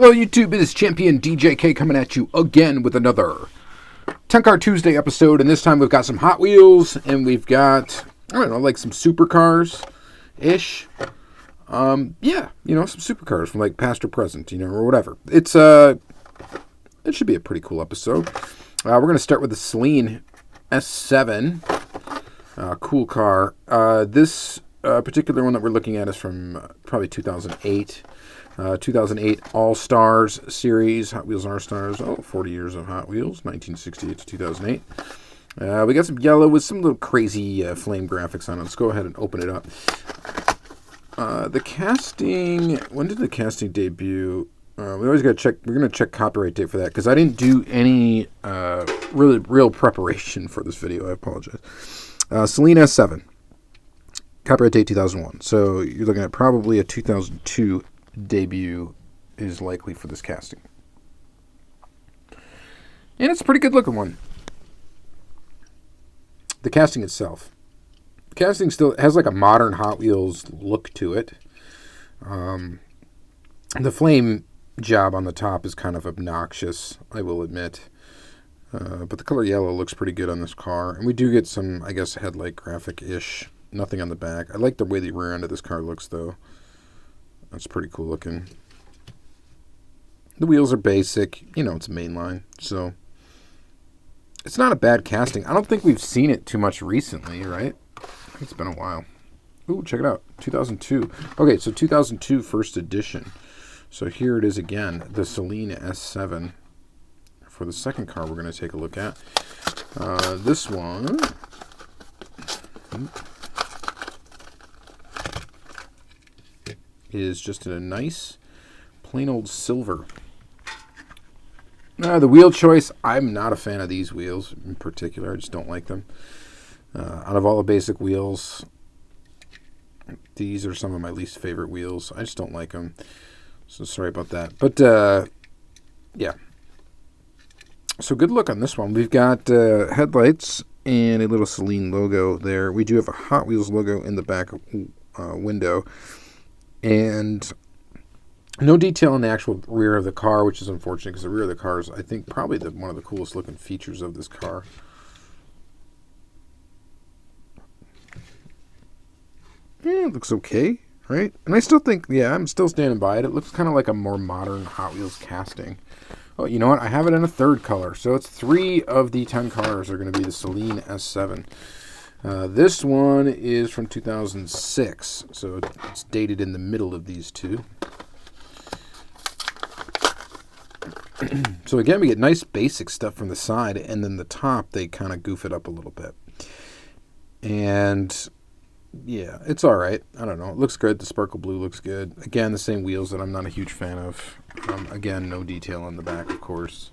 Hello YouTube, it is Championdjk coming at you again with another 10 Car Tuesday episode, and this time we've got some Hot Wheels, and we've got, I don't know, like some Supercars-ish. Yeah, you know, some Supercars from like past or present, you know, or whatever. It should be a pretty cool episode. We're going to start with the Elise S7, cool car. This particular one that we're looking at is from probably 2008. 2008 All-Stars series, Hot Wheels All-Stars. 40 years of Hot Wheels, 1968 to 2008. We got some yellow with some little crazy flame graphics on it. Let's go ahead and open it up. The casting, when did the casting debut? We always got to check, we're going to check copyright date for that, because I didn't do any real preparation for this video. I apologize. Elise S7, copyright date 2001. So you're looking at probably a 2002 debut is likely for this casting. And it's a pretty good looking one. The casting itself. The casting still has like a modern Hot Wheels look to it. The flame job on the top is kind of obnoxious, I will admit. But the color yellow looks pretty good on this car. And we do get some, I guess, headlight graphic-ish. Nothing on the back. I like the way the rear end of this car looks, though. That's pretty cool looking. The wheels are basic. You know, it's mainline. So, it's not a bad casting. I don't think we've seen it too much recently, right? I think it's been a while. Ooh, check it out. 2002. Okay, so 2002 first edition. So here it is again. The Elise S7. For the second car we're going to take a look at. This one is just in a nice, plain old silver. The wheel choice, I'm not a fan of these wheels in particular. I just don't like them. Out of all the basic wheels, these are some of my least favorite wheels. I just don't like them. So sorry about that. But, yeah. So good look on this one. We've got headlights and a little Celine logo there. We do have a Hot Wheels logo in the back window. And no detail on the actual rear of the car, which is unfortunate because the rear of the car is, I think, probably one of the coolest looking features of this car. Yeah, it looks okay, right? And I still think, yeah, I'm still standing by it. It looks kind of like a more modern Hot Wheels casting. Oh, you know what? I have it in a third color. So it's 3 of the 10 cars are going to be the Elise S7. This one is from 2006, so it's dated in the middle of these two. So again, we get nice basic stuff from the side, and then the top, they kind of goof it up a little bit. And yeah, it's all right. I don't know. It looks good. The sparkle blue looks good. Again, the same wheels that I'm not a huge fan of. Again, no detail on the back, of course.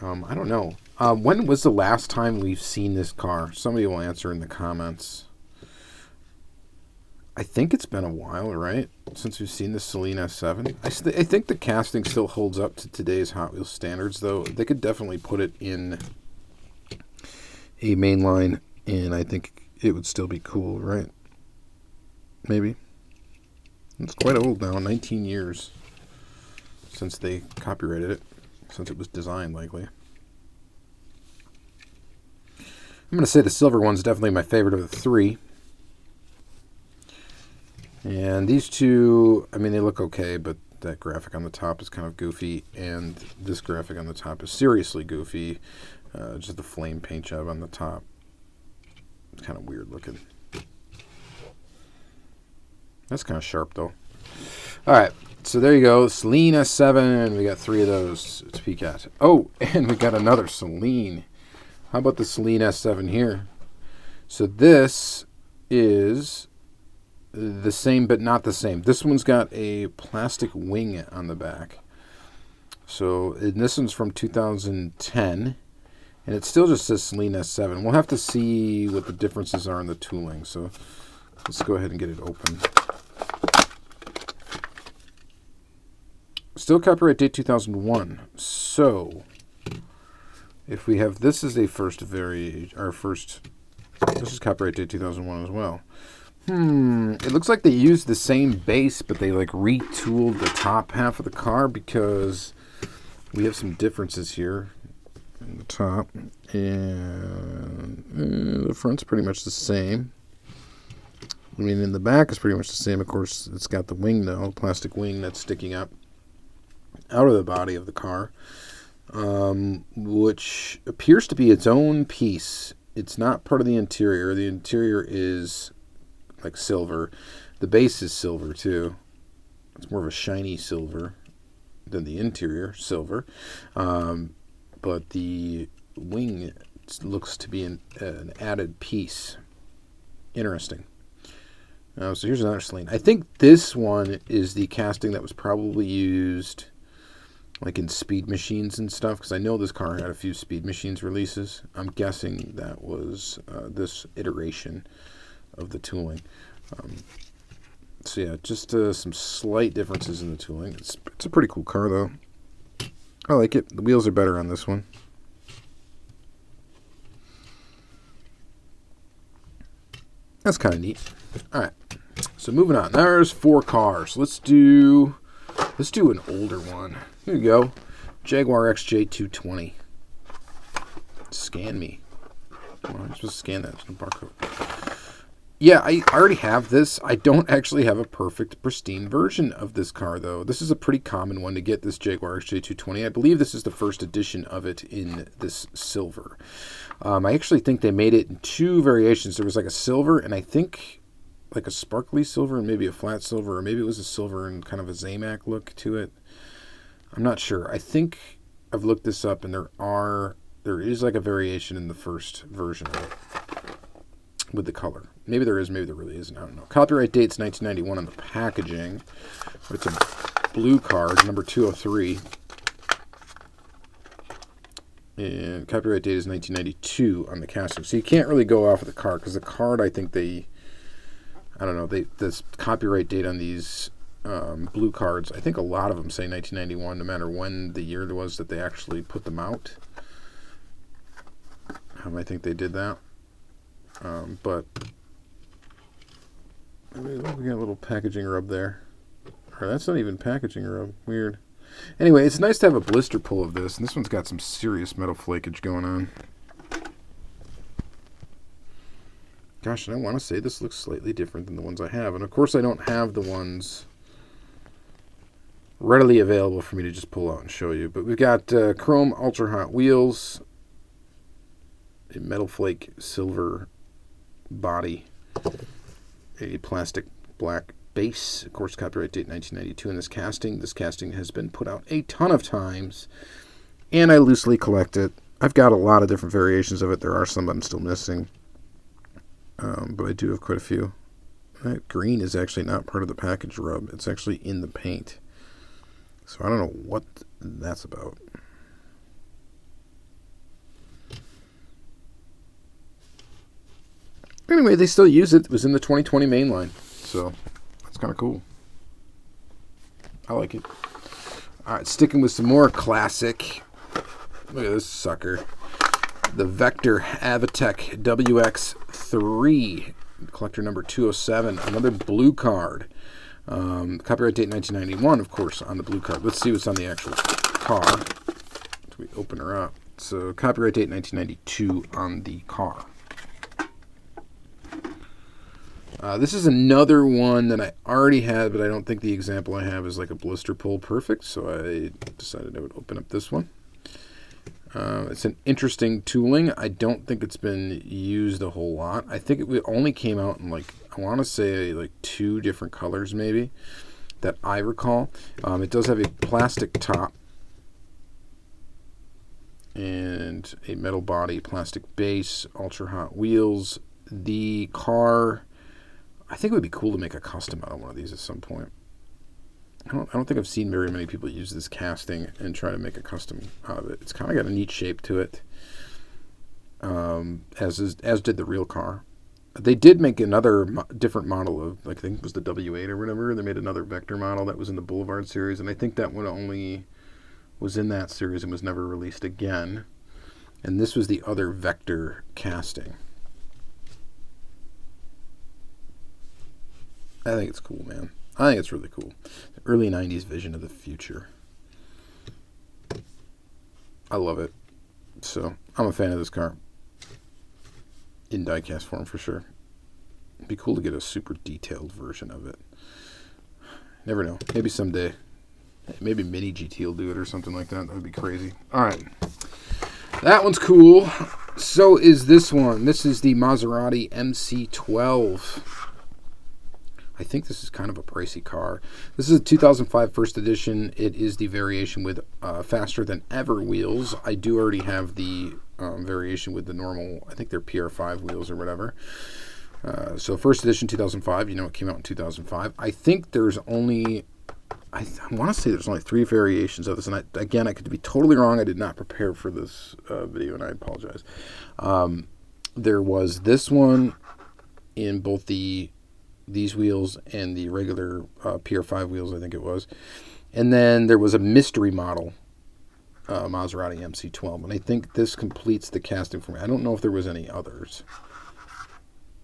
I don't know. When was the last time we've seen this car? Somebody will answer in the comments. I think it's been a while, right? Since we've seen the Elise S7. I think the casting still holds up to today's Hot Wheels standards, though. They could definitely put it in a mainline, and I think it would still be cool, right? Maybe. It's quite old now, 19 years since they copyrighted it. Since it was designed, likely. I'm going to say the silver one's definitely my favorite of the 3. And these two, I mean, they look okay, but that graphic on the top is kind of goofy, and this graphic on the top is seriously goofy. Just the flame paint job on the top. It's kind of weird looking. That's kind of sharp, though. All right. So there you go, Elise S7, we got 3 of those to peek at. Oh, and we got another Celine. How about the Elise S7 here? So this is the same, but not the same. This one's got a plastic wing on the back. So this one's from 2010, and it still just says Elise S7. We'll have to see what the differences are in the tooling. So let's go ahead and get it open. Still copyright date 2001. So, if we have this is a first this is copyright date 2001 as well. It looks like they used the same base, but they like retooled the top half of the car because we have some differences here in the top, and the front's pretty much the same. I mean, in the back is pretty much the same. Of course, it's got the wing though, plastic wing that's sticking up out of the body of the car, which appears to be its own piece. It's not part of the interior. The interior is like silver. The base is silver too. It's more of a shiny silver than the interior silver. But the wing looks to be an added piece. Interesting. So here's another Celine. I think this one is the casting that was probably used like in Speed Machines and stuff, because I know this car had a few Speed Machines releases. I'm guessing that was this iteration of the tooling. So yeah, just some slight differences in the tooling. It's a pretty cool car though. I like it. The wheels are better on this one. That's kind of neat. All right, so moving on. There's 4 cars. Let's do an older one. Here you go, Jaguar XJ220. Scan me. Come on, I'm supposed to scan that. There's no barcode. Yeah, I already have this. I don't actually have a perfect, pristine version of this car, though. This is a pretty common one to get, this Jaguar XJ220. I believe this is the first edition of it in this silver. I actually think they made it in 2 variations. There was like a silver, and I think like a sparkly silver, and maybe a flat silver, or maybe it was a silver and kind of a Zamac look to it. I'm not sure. I think I've looked this up, and there is like a variation in the first version of it with the color. Maybe there is, maybe there really isn't. I don't know. Copyright date's 1991 on the packaging. It's a blue card, number 203. And copyright date is 1992 on the casting. So you can't really go off of the card, because the card, I think the copyright date on these blue cards, I think a lot of them say 1991, no matter when the year it was that they actually put them out. I think they did that. But I mean, we got a little packaging rub there. Or that's not even packaging rub. Weird. Anyway, it's nice to have a blister pull of this, and this one's got some serious metal flakage going on. Gosh, and I want to say this looks slightly different than the ones I have. And of course, I don't have the ones readily available for me to just pull out and show you. But we've got chrome ultra hot wheels, a metal flake silver body, a plastic black base, of course copyright date 1992 in this casting. This casting has been put out a ton of times, and I loosely collect it. I've got a lot of different variations of it. There are some I'm still missing, but I do have quite a few. That green is actually not part of the package rub. It's actually in the paint, so I don't know what that's about. Anyway, they still use it. It was in the 2020 mainline, so that's kind of cool. I like it. All right, sticking with some more classic. Look at this sucker. The Vector Avatech WX3, collector number 207. Another blue card. Copyright date 1991, of course, on the blue card. Let's see what's on the actual car. So we open her up. So copyright date 1992 on the car. This is another one that I already had, but I don't think the example I have is like a blister pull perfect, so I decided I would open up this one. It's an interesting tooling. I don't think it's been used a whole lot. I think it only came out in like, I want to say like 2 different colors maybe that I recall. It does have a plastic top and a metal body, plastic base, ultra hot wheels. The car, I think it would be cool to make a custom out of one of these at some point. I don't think I've seen very many people use this casting and try to make a custom out of it. It's kind of got a neat shape to it, as did the real car. They did make another different model of, like, I think it was the W8 or whatever. They made another Vector model that was in the Boulevard series, and I think that one only was in that series and was never released again. And this was the other Vector casting. I think it's cool, man. I think it's really cool. The early 90s vision of the future. I love it. So, I'm a fan of this car. In diecast form, for sure. It'd be cool to get a super detailed version of it. Never know. Maybe someday. Maybe Mini GT will do it or something like that. That would be crazy. Alright. That one's cool. So is this one. This is the Maserati MC12. I think this is kind of a pricey car. This is a 2005 first edition. It is the variation with faster than ever wheels. I do already have the variation with the normal, I think they're PR5 wheels or whatever. So first edition 2005, you know, it came out in 2005. I think there's only, I want to say there's only 3 variations of this. And again, I could be totally wrong. I did not prepare for this video, and I apologize. There was this one in both these wheels and the regular PR5 wheels, I think it was. And then there was a mystery model, Maserati MC12. And I think this completes the casting for me. I don't know if there was any others.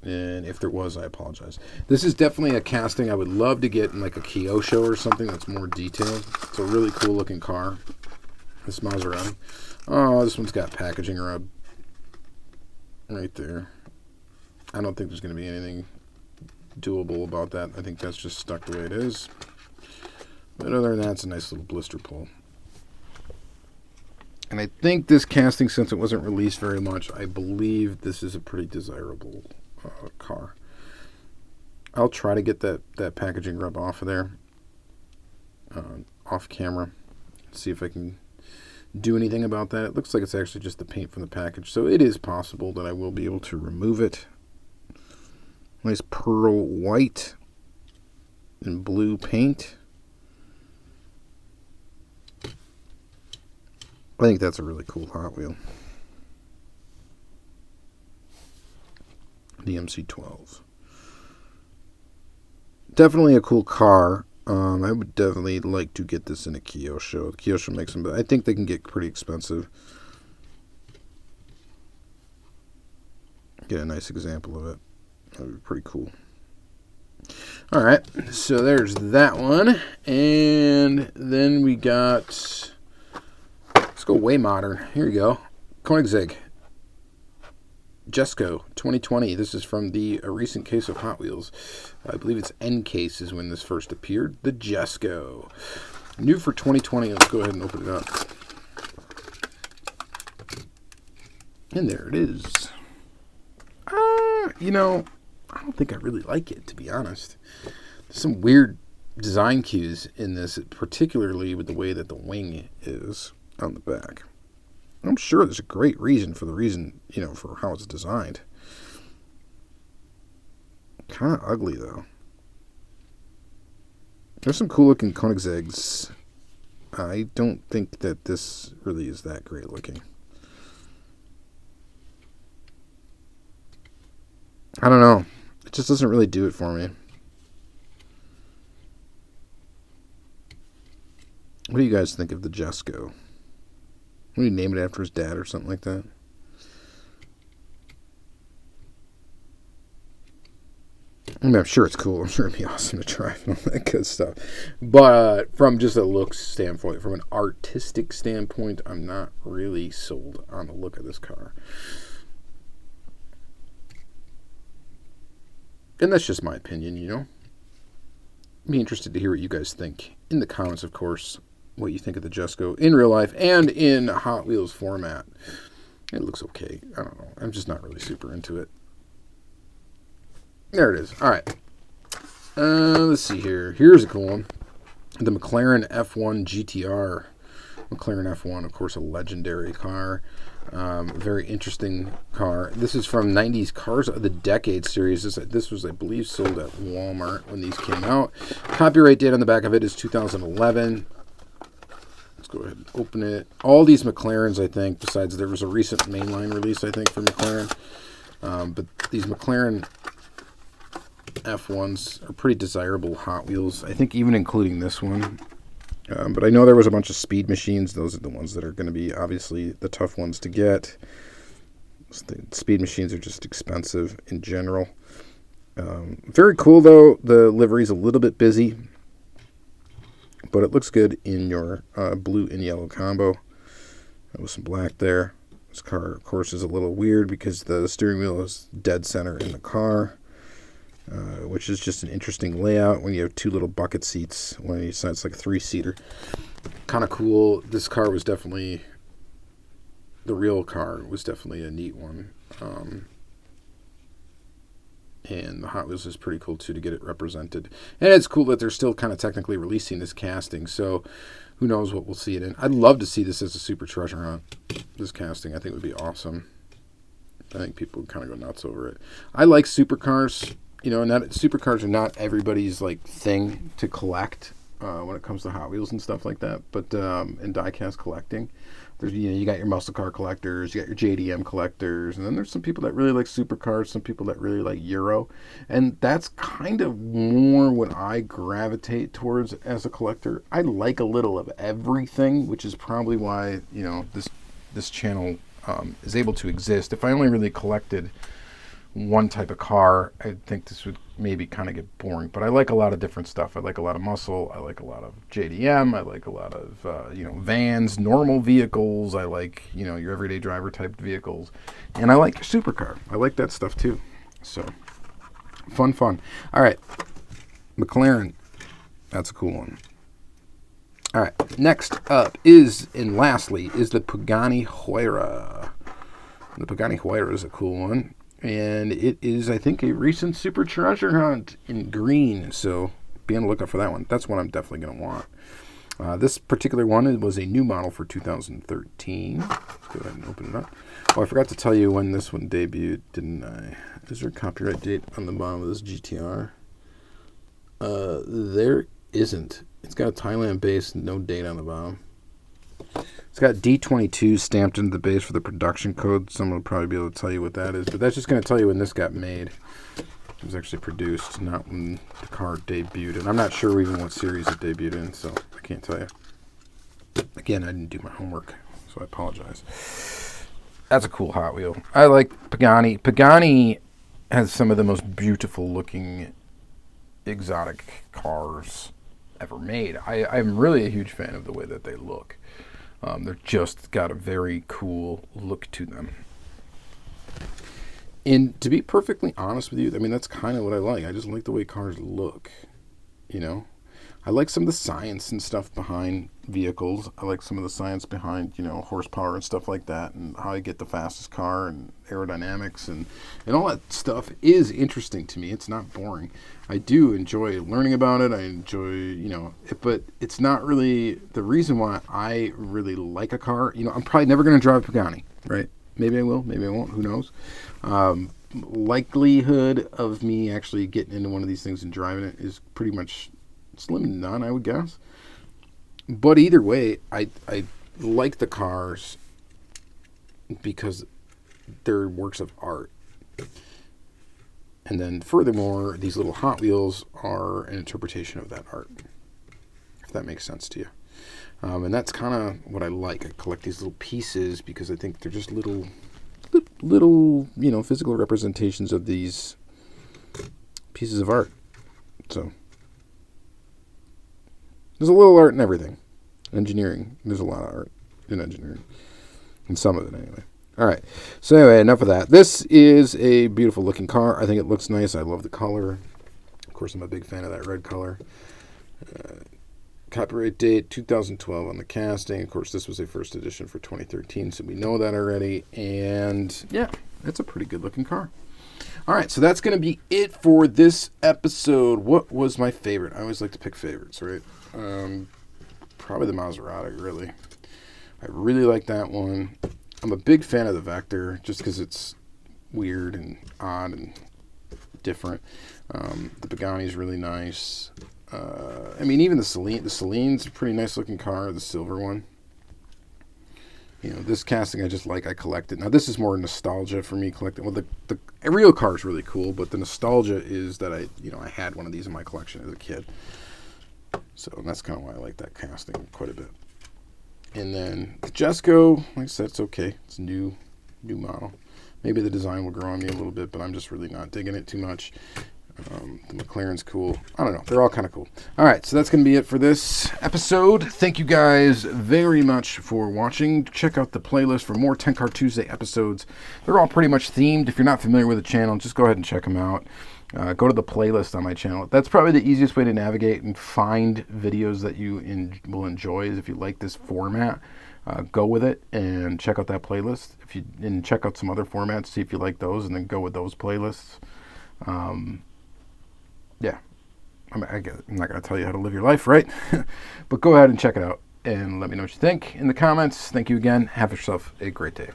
And if there was, I apologize. This is definitely a casting I would love to get in like a Kyosho or something that's more detailed. It's a really cool looking car. This Maserati. Oh, this one's got packaging rub right there. I don't think there's going to be anything doable about that. I think that's just stuck the way it is. But other than that, it's a nice little blister pull. And I think this casting, since it wasn't released very much, I believe this is a pretty desirable car. I'll try to get that packaging rub off of there, off camera, see if I can do anything about that. It looks like it's actually just the paint from the package, so it is possible that I will be able to remove it. Nice pearl white and blue paint. I think that's a really cool Hot Wheel. The MC12. Definitely a cool car. I would definitely like to get this in a Kyosho. Kyosho makes them, but I think they can get pretty expensive. Get a nice example of it. That would be pretty cool. Alright, so there's that one. And then we got, let's go way modern. Here we go. Koenigsegg Jesco 2020. This is from the recent case of Hot Wheels. I believe it's N case is when this first appeared. The Jesco. New for 2020. Let's go ahead and open it up. And there it is. You know, I don't think I really like it, to be honest. There's some weird design cues in this, particularly with the way that the wing is on the back. I'm sure there's a great reason for for how it's designed. Kind of ugly, though. There's some cool looking Koenigsegg's. I don't think that this really is that great looking. I don't know. It just doesn't really do it for me. What do you guys think of the Jesco? Would you name it after his dad or something like that? I mean, I'm sure it's cool. I'm sure it'd be awesome to drive and all that good stuff. But from just a looks standpoint, from an artistic standpoint, I'm not really sold on the look of this car. And that's just my opinion, you know. Be interested to hear what you guys think in the comments, of course. What you think of the Jesco in real life and in Hot Wheels format. It looks okay. I don't know. I'm just not really super into it. There it is. All right. Let's see here. Here's a cool one. The McLaren F1 GTR. McLaren F1, of course, a legendary car. Very interesting car. This is from 90s Cars of the Decade series. This was, I believe, sold at Walmart when these came out. Copyright date on the back of it is 2011. Let's go ahead and open it. All these McLarens, I think, besides there was a recent mainline release, I think, for McLaren. But these McLaren F1s are pretty desirable Hot Wheels. I think even including this one. But I know there was a bunch of speed machines. Those are the ones that are going to be obviously the tough ones to get. The speed machines are just expensive in general. Very cool, though. The livery's a little bit busy, but it looks good in your blue and yellow combo. With some black there. This car, of course, is a little weird because the steering wheel is dead center in the car, which is just an interesting layout when you have two little bucket seats. When you decide it's like a three-seater. Kind of cool. This car was definitely, the real car was definitely a neat one. And the Hot Wheels is pretty cool, too, to get it represented. And it's cool that they're still kind of technically releasing this casting, so who knows what we'll see it in. I'd love to see this as a super treasure hunt. This casting, I think, would be awesome. I think people would kind of go nuts over it. I like supercars. You know, supercars are not everybody's, like, thing to collect when it comes to Hot Wheels and stuff like that. But in diecast collecting, there's, you know, you got your muscle car collectors, you got your JDM collectors, and then there's some people that really like supercars, some people that really like Euro, and that's kind of more what I gravitate towards as a collector. I like a little of everything, which is probably why, you know, this channel is able to exist. If I only really collected one type of car, I think this would maybe kind of get boring. But I like a lot of different stuff. I like a lot of muscle. I like a lot of JDM. I like a lot of you know, vans, normal vehicles. I like, you know, your everyday driver type vehicles, and I like supercar. I like that stuff too. So fun. All right, McLaren. That's a cool one. All right, next up is, and lastly, is the Pagani Huayra. The Pagani Huayra is a cool one. And it is, I think, a recent super treasure hunt in green. So be on the lookout for that one. That's one I'm definitely going to want. This particular one was a new model for 2013. Let's go ahead and open it up. Oh, I forgot to tell you when this one debuted, didn't I? Is there a copyright date on the bottom of this GTR? There isn't. It's got a Thailand base, no date on the bottom. It's got D22 stamped into the base for the production code. Someone will probably be able to tell you what that is, but that's just going to tell you when this got made. It was actually produced, not when the car debuted. And I'm not sure even what series it debuted in, so I can't tell you. Again, I didn't do my homework, so I apologize. That's a cool Hot Wheel. I like Pagani. Pagani has some of the most beautiful looking exotic cars ever made. I'm really a huge fan of the way that they look. They're just got a very cool look to them. And to be perfectly honest with you, I mean, that's kind of what I like. I just like the way cars look, you know. I like some of the science and stuff behind vehicles. I like some of the science behind, you know, horsepower and stuff like that, and how you get the fastest car and aerodynamics and all that stuff is interesting to me. It's not boring. I do enjoy learning about it. I enjoy, you know, but it's not really the reason why I really like a car. You know, I'm probably never going to drive a Pagani, right? Maybe I will, maybe I won't, who knows. Likelihood of me actually getting into one of these things and driving it is pretty much slim to none, I would guess. But either way, I like the cars because they're works of art. And then furthermore, these little Hot Wheels are an interpretation of that art, if that makes sense to you. And that's kind of what I like. I collect these little pieces because I think they're just little, you know, physical representations of these pieces of art. So there's a little art in everything. Engineering. There's a lot of art in engineering. And some of it, anyway. All right. So anyway, enough of that. This is a beautiful looking car. I think it looks nice. I love the color. Of course, I'm a big fan of that red color. Copyright date 2012 on the casting. Of course, this was a first edition for 2013, so we know that already. And yeah, it's a pretty good looking car. All right, so that's going to be it for this episode. What was my favorite? I always like to pick favorites, right? Probably the Maserati, really. I really like that one. I'm a big fan of the Vector just because it's weird and odd and different. The Pagani is really nice. I mean, even the Celine's a pretty nice looking car, the silver one. You know, this casting I just like, I collect it. Now, this is more nostalgia for me collecting. Well, the real car is really cool, but the nostalgia is that I had one of these in my collection as a kid. So that's kind of why I like that casting quite a bit. And then the Jesco, like I said, it's okay. It's a new model. Maybe the design will grow on me a little bit, but I'm just really not digging it too much. The McLaren's cool. I don't know. They're all kind of cool. All right, so that's going to be it for this episode. Thank you guys very much for watching. Check out the playlist for more 10 Car Tuesday episodes. They're all pretty much themed. If you're not familiar with the channel, just go ahead and check them out. Go to the playlist on my channel. That's probably the easiest way to navigate and find videos that you will enjoy. Is if you like this format, go with it and check out that playlist. And check out some other formats, see if you like those, and then go with those playlists. Yeah, I'm not going to tell you how to live your life, right? But go ahead and check it out and let me know what you think in the comments. Thank you again. Have yourself a great day.